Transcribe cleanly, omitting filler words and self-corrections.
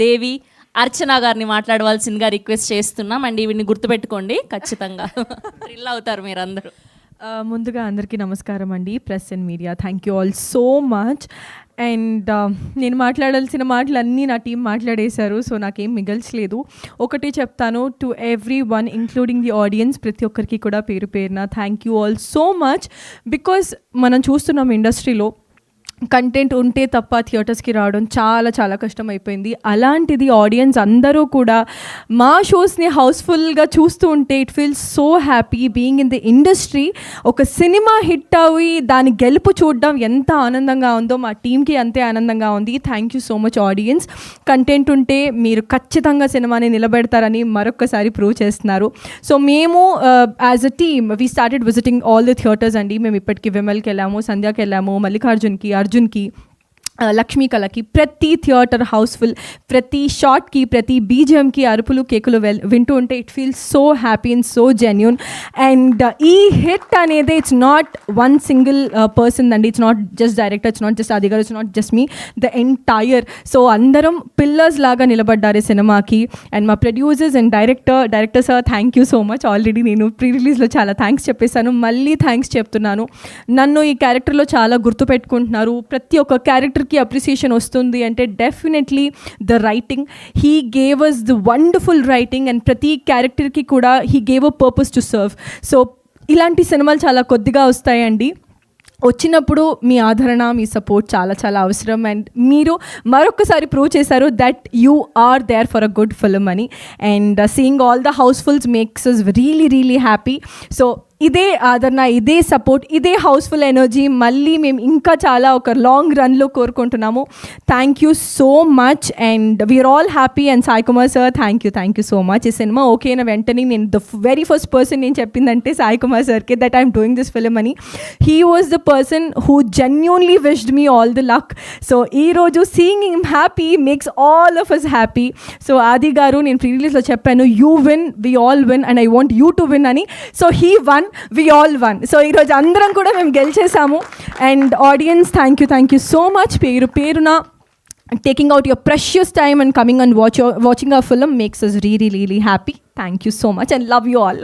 దేవి అర్చన గారిని మాట్లాడవలసిందిగా రిక్వెస్ట్ చేస్తున్నాం అండ్ వీడిని గుర్తుపెట్టుకోండి ఖచ్చితంగా థ్రిల్ అవుతారు మీరందరూ. ముందుగా అందరికీ నమస్కారం అండి, press and media. Thank you all so much. And నేను మాట్లాడాల్సిన మాటలు అన్నీ నా టీం మాట్లాడేశారు, సో నాకేం మిగల్చలేదు. ఒకటి చెప్తాను, to every one including the audience, ప్రతి ఒక్కరికి కూడా పేరు పేరున thank you all so much. Because మనం చూస్తున్నాం ఇండస్ట్రీలో కంటెంట్ ఉంటే తప్ప థియేటర్స్కి రావడం చాలా చాలా కష్టం అయిపోయింది. అలాంటిది ఆడియన్స్ అందరూ కూడా మా షోస్ని హౌస్ఫుల్గా చూస్తూ ఉంటే it feels so happy being in the industry. ఒక సినిమా హిట్ అవి దాని గెలుపు చూడడం ఎంత ఆనందంగా ఉందో మా టీంకి అంతే ఆనందంగా ఉంది. Thank you so much audience. Content ఉంటే మీరు ఖచ్చితంగా సినిమాని నిలబెడతారని మరొకసారి ప్రూవ్ చేస్తున్నారు. సో మేము as a team we started visiting all the theatres అండి. మేము ఇప్పటికి విమల్కి వెళ్ళాము, సంధ్యాకి వెళ్ళాము, మల్లికార్జున్కి, అర్జున్కి, లక్ష్మీ కళకి. ప్రతి థియేటర్ హౌస్ఫుల్, ప్రతి షాట్కి, ప్రతి బీజిఎంకి అరుపులు కేకులు వింటూ ఉంటే it feels so happy and so genuine. And ఈ హిట్ అనేది it's not one single person అండి, it's not just director, it's not just అదిగారు, it's not just me, the entire. So అందరం పిల్లర్స్ లాగా నిలబడ్డారు ఈ సినిమాకి. అండ్ మా producers and director sir thank you so much. Already నేను ప్రీ రిలీజ్లో చాలా థ్యాంక్స్ చెప్పేశాను, మళ్ళీ థ్యాంక్స్ చెప్తున్నాను. నన్ను ఈ క్యారెక్టర్లో చాలా గుర్తుపెట్టుకుంటున్నారు. ప్రతి ఒక్క క్యారెక్టర్కి అప్రిసియేషన్ వస్తుంది అంటే definitely the writing. He gave us the wonderful writing and ప్రతి క్యారెక్టర్కి కూడా he gave a purpose to serve. So ఇలాంటి సినిమాలు చాలా కొద్దిగా వస్తాయండి. వచ్చినప్పుడు మీ ఆదరణ, మీ సపోర్ట్ చాలా చాలా అవసరం. అండ్ మీరు మరొకసారి ప్రూవ్ చేశారు that you are there for a good film అని. And seeing all the housefuls makes us really really happy. So ఇదే ఆదరణ, ఇదే సపోర్ట్, ఇదే హౌస్ఫుల్ ఎనర్జీ మళ్ళీ మేము ఇంకా చాలా ఒక లాంగ్ రన్లో కోరుకుంటున్నాము. Thank you so much. And we're all happy. And Sai Kumar sir thank you so much. ఈ సినిమా ఓకే అయిన వెంటనే నేను ద వెరీ ఫస్ట్ పర్సన్ నేను చెప్పిందంటే సాయి కుమార్ సార్కి that I'm doing this film అని. He was the person who genuinely wished me all the luck. So ఈరోజు seeing him happy makes all of us happy. So Adi గారు, నేను ప్రీ రిలీజ్లో చెప్పాను you win, we all win and I want you to win అని. So he won, we all won. So ఈరోజు అందరం కూడా మేము గెలిచేసాము. అండ్ audience thank you so much. పేరున taking out your precious time and coming and watching our film makes us really really happy. Thank you so much and love you all.